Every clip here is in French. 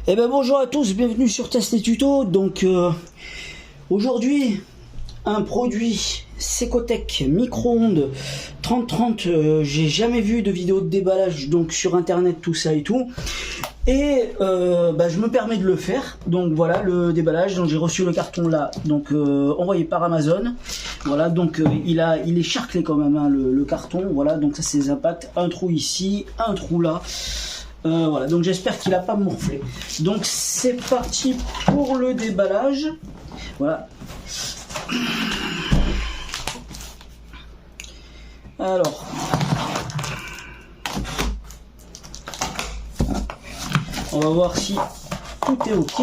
Eh ben bonjour à tous, bienvenue sur Test et Tuto. Donc aujourd'hui un produit Secotech micro-ondes 3030. J'ai jamais vu de vidéo de déballage donc sur internet, tout ça et tout. Et je me permets de le faire. Donc voilà le déballage. Donc j'ai reçu le carton là, donc envoyé par Amazon. Voilà, donc il est charclé quand même hein, le carton. Voilà, donc ça c'est les impacts. Un trou ici, un trou là. Voilà, donc j'espère qu'il n'a pas morflé. Donc c'est parti pour le déballage. Voilà. Alors, on va voir si tout est ok.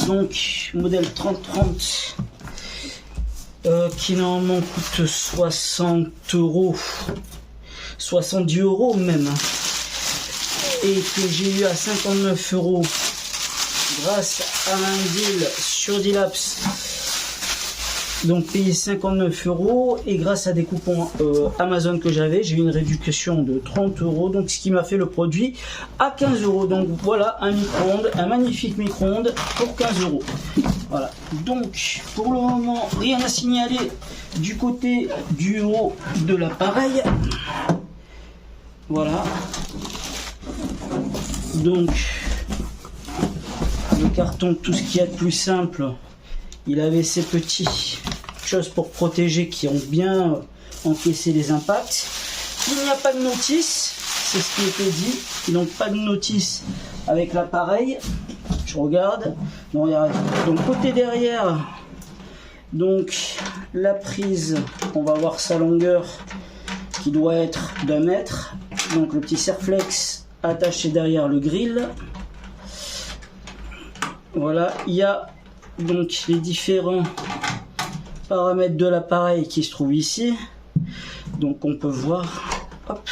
Donc modèle 3030 qui normalement coûte 60 €. 70 € même, et que j'ai eu à 59 € grâce à un deal sur Dilaps, donc payé 59 € et grâce à des coupons Amazon que j'avais, j'ai eu une réduction de 30 €, donc ce qui m'a fait le produit à 15 €. Donc voilà un micro-ondes, un magnifique micro-ondes pour 15 €. Voilà, donc pour le moment rien à signaler du côté du haut de l'appareil. Voilà, donc le carton, tout ce qu'il y a de plus simple, il avait ces petites choses pour protéger qui ont bien encaissé les impacts. Il n'y a pas de notice, c'est ce qui était dit, ils n'ont pas de notice avec l'appareil. Je regarde, non, donc côté derrière, donc la prise, on va voir sa longueur qui doit être d'1 mètre. Donc le petit serflex attaché derrière le grill. Voilà, il y a donc les différents paramètres de l'appareil qui se trouvent ici. Donc on peut voir, hop,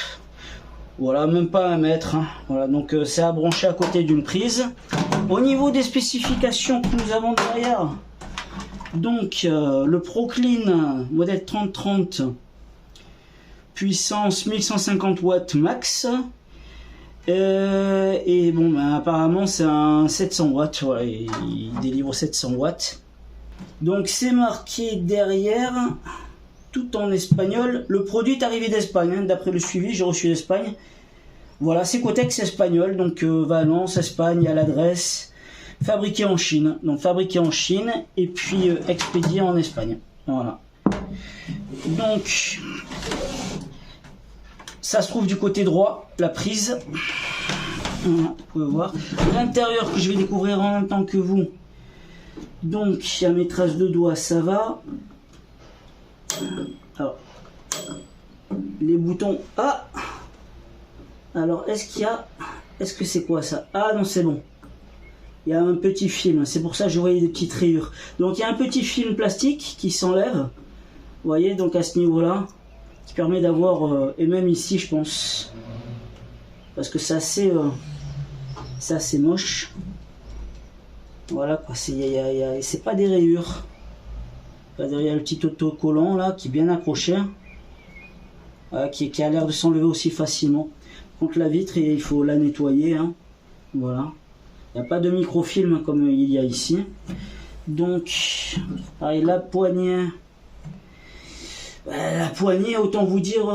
voilà, même pas 1 mètre. Hein. Voilà, donc c'est à brancher à côté d'une prise. Au niveau des spécifications que nous avons derrière, donc le Proclean modèle 3030. Puissance 1150 watts max, et bon apparemment c'est un 700 watts, voilà, il délivre 700 watts. Donc c'est marqué derrière tout en espagnol. Le produit est arrivé d'Espagne, hein, d'après le suivi j'ai reçu d'Espagne. Voilà, Secotech espagnol, donc Valence, Espagne à l'adresse, fabriqué en Chine, donc fabriqué en Chine et puis expédié en Espagne. Voilà, donc ça se trouve du côté droit, la prise. Voilà, vous pouvez voir. L'intérieur que je vais découvrir en même temps que vous. Donc, il y a mes traces de doigts, ça va. Alors, les boutons. Ah! Alors, est-ce que c'est quoi ça? Ah non, c'est bon. Il y a un petit film, c'est pour ça que je voyais des petites rayures. Donc, il y a un petit film plastique qui s'enlève. Vous voyez, donc à ce niveau-là. Qui permet d'avoir, et même ici je pense, parce que c'est assez moche. Voilà quoi, c'est pas des rayures. Derrière le petit autocollant là qui est bien accroché, voilà, qui a l'air de s'enlever aussi facilement contre la vitre, et il faut la nettoyer. Hein. Voilà, il n'y a pas de microfilm comme il y a ici. Donc, pareil, la poignée. La poignée, autant vous dire,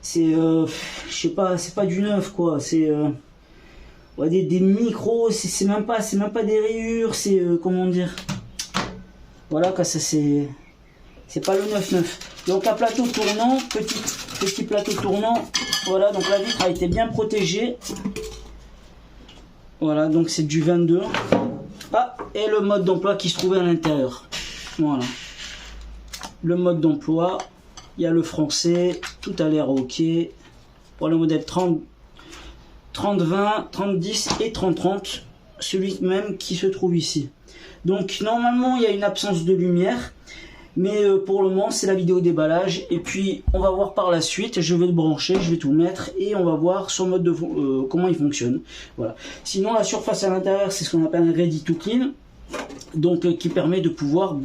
c'est, je sais pas, c'est pas du neuf quoi, c'est ouais, des micros, c'est même pas des rayures, c'est comment dire, voilà quoi, ça c'est pas le 9-9. Donc un plateau tournant, petit plateau tournant, voilà, donc la vitre a été bien protégée. Voilà, donc c'est du 22. Ah, et le mode d'emploi qui se trouvait à l'intérieur. Voilà. Le mode d'emploi, il y a le français, tout a l'air ok. Pour le modèle 30, 30-20, 30-10 et 30-30, celui même qui se trouve ici. Donc normalement il y a une absence de lumière, mais pour le moment c'est la vidéo déballage. Et puis on va voir par la suite, je vais le brancher, je vais tout mettre et on va voir son mode de comment il fonctionne. Voilà. Sinon la surface à l'intérieur c'est ce qu'on appelle un ready to clean. Donc qui permet de pouvoir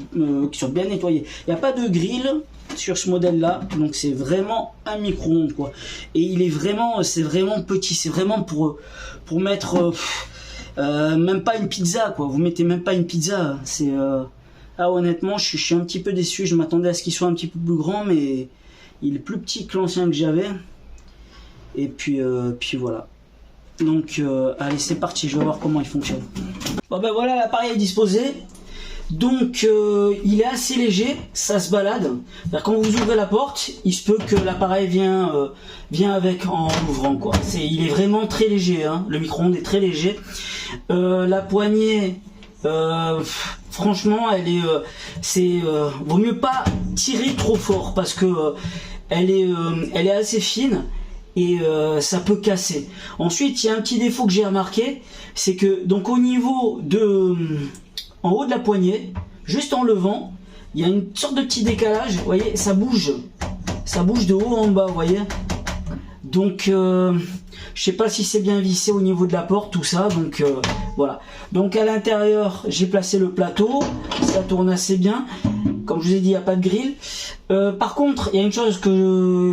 qui soit bien nettoyé. Il n'y a pas de grill, sur ce modèle là. Donc c'est vraiment un micro-ondes quoi. Et il est vraiment, c'est vraiment petit, c'est vraiment pour mettre même pas une pizza quoi. Vous mettez même pas une pizza. C'est ah honnêtement je suis un petit peu déçu. Je m'attendais à ce qu'il soit un petit peu plus grand, mais il est plus petit que l'ancien que j'avais. Et puis voilà. Donc allez c'est parti, je vais voir comment il fonctionne. Bon ben voilà, l'appareil est disposé. Donc il est assez léger, ça se balade. Quand vous ouvrez la porte, il se peut que l'appareil vient avec en ouvrant quoi. Il est vraiment très léger, hein. Le micro-ondes est très léger. La poignée, franchement, elle est, vaut mieux pas tirer trop fort parce que elle est assez fine. Et ça peut casser. Ensuite, il y a un petit défaut que j'ai remarqué, c'est que donc au niveau en haut de la poignée, juste en levant, il y a une sorte de petit décalage. Vous voyez, ça bouge de haut en bas, vous voyez. Donc, je sais pas si c'est bien vissé au niveau de la porte, tout ça. Donc voilà. Donc à l'intérieur, j'ai placé le plateau, ça tourne assez bien. Comme je vous ai dit, il n'y a pas de grille. Par contre, il y a une chose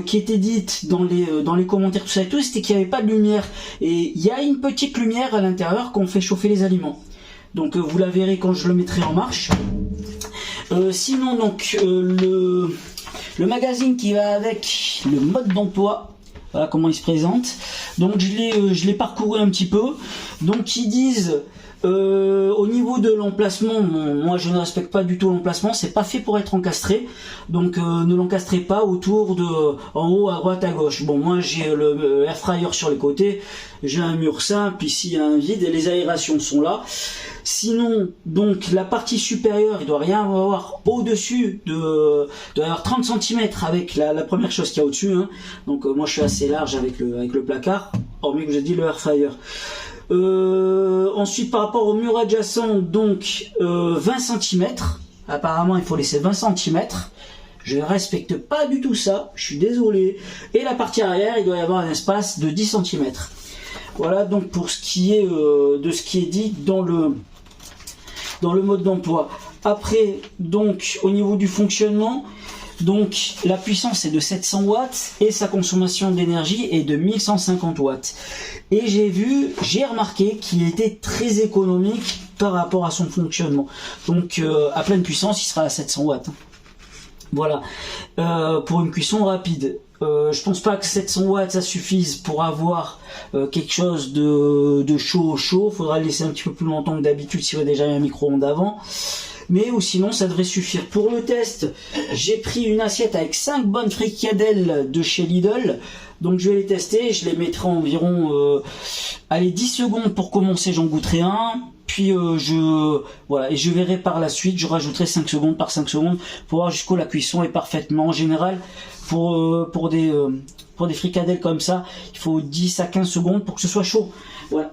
qui était dite dans les commentaires, tout ça et tout, c'était qu'il n'y avait pas de lumière. Et il y a une petite lumière à l'intérieur qu'on fait chauffer les aliments. Donc vous la verrez quand je le mettrai en marche. Sinon, donc le magazine qui va avec le mode d'emploi. Voilà comment il se présente. Donc je l'ai parcouru un petit peu. Donc ils disent au niveau de l'emplacement, moi je ne respecte pas du tout l'emplacement, c'est pas fait pour être encastré, donc ne l'encastrez pas autour en haut, à droite, à gauche. Bon, moi j'ai le air fryer sur les côtés, j'ai un mur simple, ici il y a un vide et les aérations sont là. Sinon, donc la partie supérieure, il doit rien avoir au-dessus doit avoir 30 cm avec la première chose qu'il y a au-dessus, hein. Donc moi je suis assez large avec le placard, hormis que j'ai dit le air fryer. Ensuite par rapport au mur adjacent, donc 20 cm, apparemment il faut laisser 20 cm, je ne respecte pas du tout ça, je suis désolé. Et la partie arrière, il doit y avoir un espace de 10 cm. Voilà donc pour ce qui est de ce qui est dit dans le mode d'emploi. Après, donc au niveau du fonctionnement, donc la puissance est de 700 watts et sa consommation d'énergie est de 1150 watts. Et j'ai remarqué qu'il était très économique par rapport à son fonctionnement. Donc à pleine puissance, il sera à 700 watts. Voilà, pour une cuisson rapide. Je pense pas que 700 watts ça suffise pour avoir quelque chose de chaud au chaud. Faudra le laisser un petit peu plus longtemps que d'habitude si vous avez déjà un micro-ondes avant. Mais ou sinon ça devrait suffire. Pour le test, j'ai pris une assiette avec 5 bonnes fricadelles de chez Lidl. Donc je vais les tester, je les mettrai environ 10 secondes pour commencer, j'en goûterai un. Puis voilà, et je verrai par la suite, je rajouterai 5 secondes par 5 secondes pour voir jusqu'où la cuisson est parfaitement. En général, pour des fricadelles comme ça, il faut 10 à 15 secondes pour que ce soit chaud. Voilà.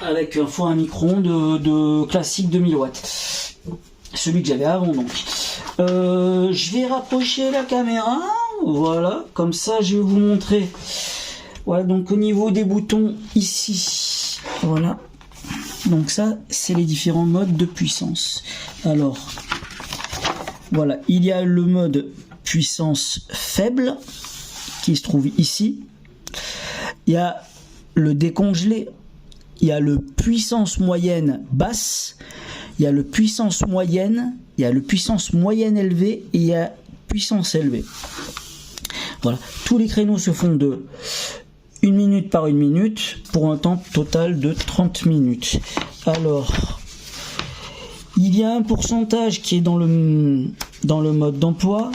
Avec un four à micro-ondes de classique 2000 watts. Celui que j'avais avant donc. Je vais rapprocher la caméra. Voilà, comme ça je vais vous montrer. Voilà, donc au niveau des boutons ici. Voilà. Donc ça, c'est les différents modes de puissance. Alors, voilà, il y a le mode puissance faible qui se trouve ici. Il y a le décongelé. Il y a le puissance moyenne basse. Il y a le puissance moyenne. Il y a le puissance moyenne élevée et il y a puissance élevée. Voilà, tous les créneaux se font de 1 minute par 1 minute pour un temps total de 30 minutes. Alors, il y a un pourcentage qui est dans le mode d'emploi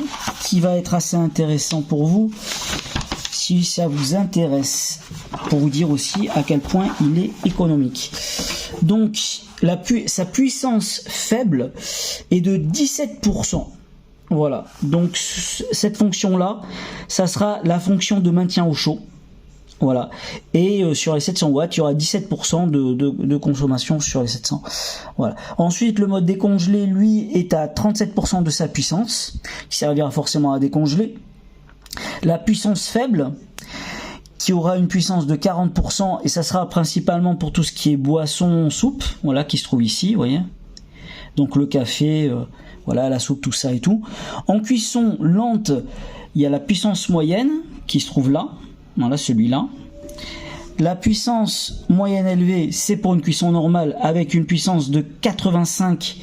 qui va être assez intéressant pour vous si ça vous intéresse, pour vous dire aussi à quel point il est économique. Donc, sa puissance faible est de 17%. Voilà, donc cette fonction-là, ça sera la fonction de maintien au chaud. Voilà, et sur les 700 watts, il y aura 17% de consommation sur les 700. Voilà. Ensuite, le mode décongelé, lui, est à 37% de sa puissance, qui servira forcément à décongeler. La puissance faible, qui aura une puissance de 40%, et ça sera principalement pour tout ce qui est boisson, soupe, voilà, qui se trouve ici, vous voyez. Donc le café, Voilà, la soupe, tout ça et tout. En cuisson lente, il y a la puissance moyenne qui se trouve là. Voilà, celui-là. La puissance moyenne élevée, c'est pour une cuisson normale avec une puissance de 85%.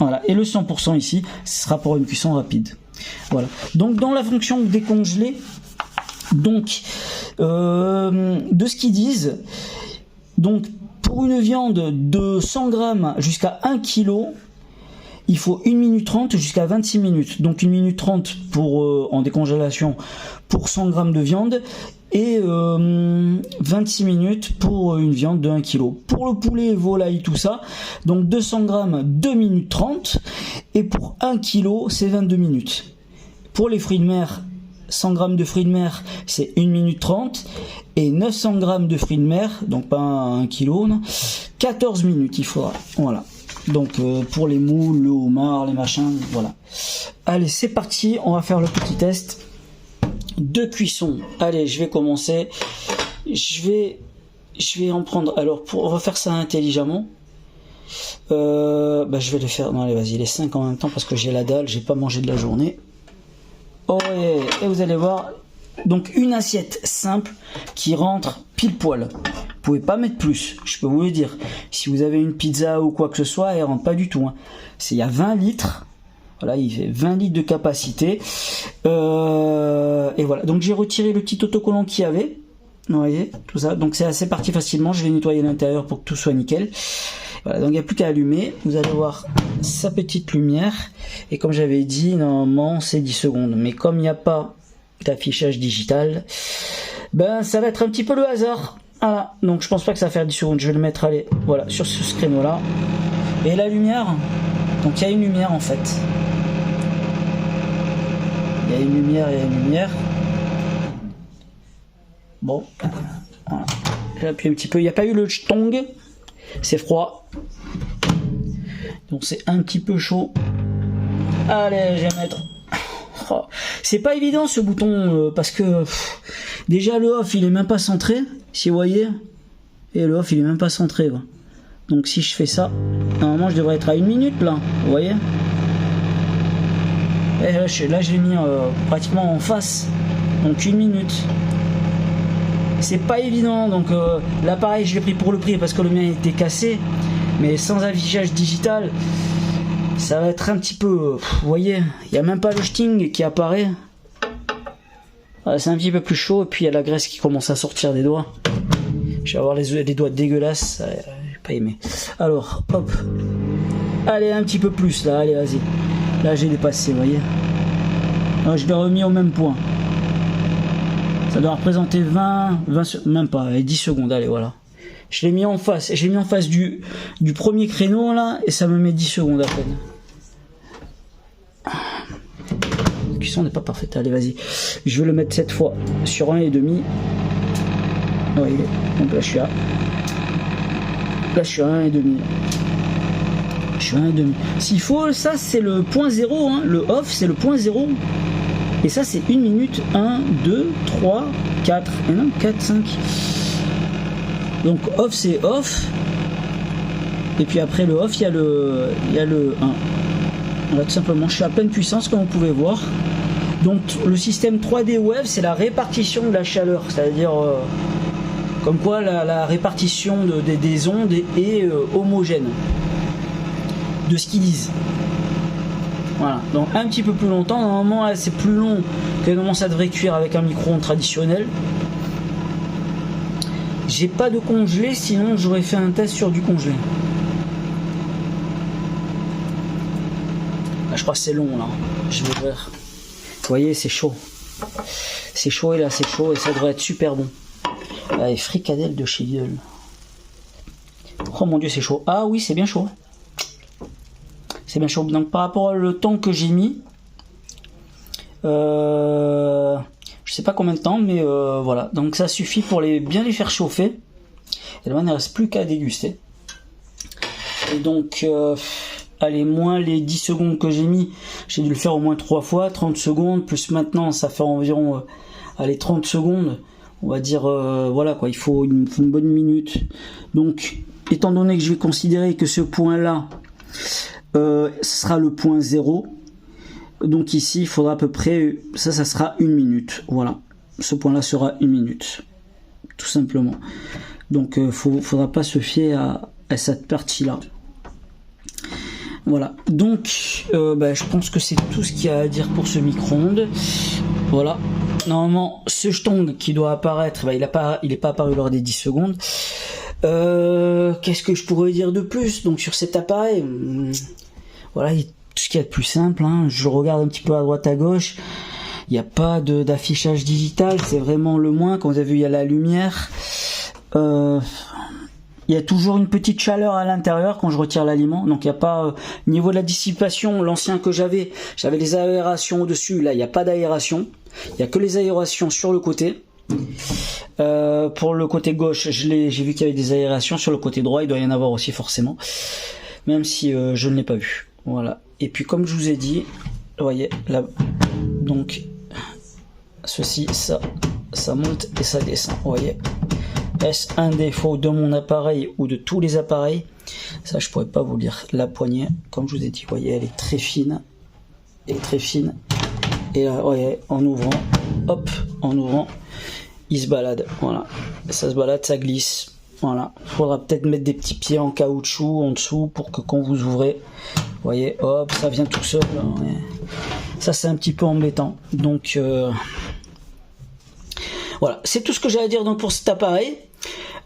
Voilà. Et le 100% ici, ce sera pour une cuisson rapide. Voilà. Donc dans la fonction décongelée, donc de ce qu'ils disent, donc pour une viande de 100 grammes jusqu'à 1 kg, il faut 1 minute 30 jusqu'à 26 minutes. Donc 1 minute 30 pour, en décongélation pour 100 grammes de viande et 26 minutes pour une viande de 1 kg. Pour le poulet, volaille, tout ça, donc 200 grammes, 2 minutes 30 et pour 1 kg, c'est 22 minutes. Pour les fruits de mer, 100 grammes de fruits de mer, c'est 1 minute 30 et 900 grammes de fruits de mer, donc pas 1 kg, non, 14 minutes il faudra. Voilà. Donc pour les moules, le homard, les machins, voilà. Allez, c'est parti, on va faire le petit test de cuisson. Allez, je vais commencer. Je vais en prendre. Alors, on va faire ça intelligemment. Je vais les faire. Non, allez, vas-y, les 5 en même temps parce que j'ai la dalle, j'ai pas mangé de la journée. Oh, et vous allez voir. Donc, une assiette simple qui rentre pile poil. Vous pouvez pas mettre plus, je peux vous le dire. Si vous avez une pizza ou quoi que ce soit, elle rentre pas du tout. Hein. Il y a 20 litres. Voilà, il fait 20 litres de capacité. Et voilà. Donc j'ai retiré le petit autocollant qu'il y avait. Vous voyez, tout ça. Donc c'est parti facilement. Je vais nettoyer l'intérieur pour que tout soit nickel. Voilà, donc il n'y a plus qu'à allumer. Vous allez voir sa petite lumière. Et comme j'avais dit, normalement c'est 10 secondes. Mais comme il n'y a pas d'affichage digital, ben ça va être un petit peu le hasard. Voilà, donc je pense pas que ça va faire 10 secondes, je vais le mettre, allez, voilà, sur ce créneau là. Et la lumière, donc il y a une lumière en fait. Il y a une lumière. Bon, voilà. J'appuie un petit peu, il n'y a pas eu le tong, c'est froid. Donc c'est un petit peu chaud. Allez, je vais mettre... Oh. C'est pas évident ce bouton parce que déjà le off il est même pas centré, si vous voyez, et le off il est même pas centré. Va. Donc si je fais ça, normalement je devrais être à 1 minute là, vous voyez. Et là je l'ai mis pratiquement en face, donc 1 minute. C'est pas évident, donc l'appareil je l'ai pris pour le prix parce que le mien était cassé, mais sans affichage digital. Ça va être un petit peu, vous voyez, il n'y a même pas le sting qui apparaît. C'est un petit peu plus chaud et puis il y a la graisse qui commence à sortir des doigts. Je vais avoir les doigts dégueulasses, j'ai pas aimé. Alors, hop, allez un petit peu plus là, allez vas-y. Là j'ai dépassé, vous voyez. Alors, je l'ai remis au même point. Ça doit représenter 20 même pas, 10 secondes, allez voilà. Je l'ai mis en face, du premier créneau là, et ça me met 10 secondes à peine. La cuisson n'est pas parfaite, allez vas-y. Je vais le mettre cette fois sur 1,5. Oui, donc là je suis à 1,5. Je suis à 1,5. S'il faut, ça c'est le point 0, hein. Le off c'est le point 0. Et ça c'est 1 minute, 1, 2, 3, 4, 4, 5. Donc off c'est off, et puis après le off il y a le 1. Voilà, tout simplement, je suis à pleine puissance comme vous pouvez voir. Donc le système 3D Wave c'est la répartition de la chaleur, c'est-à-dire comme quoi la répartition des ondes est homogène de ce qu'ils disent. Voilà, donc un petit peu plus longtemps, normalement là, c'est plus long que normalement ça devrait cuire avec un micro-ondes traditionnel. J'ai pas de congelé, sinon j'aurais fait un test sur du congelé. Là, je crois que c'est long là. Je vais voir. Vous voyez, c'est chaud. C'est chaud et là c'est chaud et ça devrait être super bon. Allez, fricadelle de chez Lidl. Oh mon dieu, c'est chaud. Ah oui, c'est bien chaud. C'est bien chaud. Donc par rapport au temps que j'ai mis, je sais pas combien de temps, mais voilà. Donc ça suffit pour bien les faire chauffer. Et là, il ne reste plus qu'à déguster. Et donc, allez, moins les 10 secondes que j'ai mis, j'ai dû le faire au moins 3 fois, 30 secondes, plus maintenant, ça fait environ, allez, 30 secondes. On va dire, voilà quoi, il faut une bonne minute. Donc, étant donné que je vais considérer que ce point-là, ce sera le point 0. Donc ici, il faudra à peu près, ça sera 1 minute. Voilà, ce point-là sera 1 minute, tout simplement. Donc, faudra pas se fier à cette partie-là. Voilà, donc je pense que c'est tout ce qu'il y a à dire pour ce micro-ondes. Voilà, normalement ce jeton qui doit apparaître, il est pas apparu lors des 10 secondes. Qu'est-ce que je pourrais dire de plus? Donc sur cet appareil, voilà, tout ce qu'il y a de plus simple, hein. Je regarde un petit peu à droite à gauche, il n'y a pas d'affichage digital, c'est vraiment le moins. Comme vous avez vu, il y a la lumière. Il y a toujours une petite chaleur à l'intérieur quand je retire l'aliment, donc il n'y a pas niveau de la dissipation. L'ancien que j'avais les aérations au-dessus, là il n'y a pas d'aération, il n'y a que les aérations sur le côté. Pour le côté gauche, j'ai vu qu'il y avait des aérations. Sur le côté droit, il doit y en avoir aussi forcément, même si je ne l'ai pas vu. Voilà. Et puis comme je vous ai dit, vous voyez là, donc ceci, ça monte et ça descend, vous voyez. Est-ce un défaut de mon appareil ou de tous les appareils? Ça, je pourrais pas vous le dire. La poignée, comme je vous ai dit, vous voyez, elle est très fine. Elle est très fine. Et là, vous voyez, en ouvrant, hop, il se balade. Voilà. Ça se balade, ça glisse. Voilà. Il faudra peut-être mettre des petits pieds en caoutchouc en dessous pour que quand vous ouvrez, vous voyez, hop, ça vient tout seul. Ouais. Ça, c'est un petit peu embêtant. Donc, voilà. C'est tout ce que j'ai à dire donc pour cet appareil.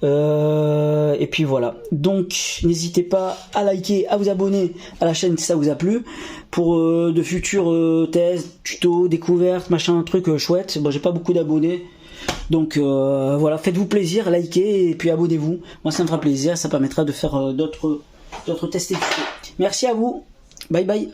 Et puis voilà, donc n'hésitez pas à liker, à vous abonner à la chaîne si ça vous a plu, pour de futurs tests, tutos, découvertes, machin, trucs chouettes. Bon, j'ai pas beaucoup d'abonnés, donc voilà, faites-vous plaisir, likez et puis abonnez-vous, moi ça me fera plaisir, ça permettra de faire d'autres tests et tutos. Merci à vous, bye bye.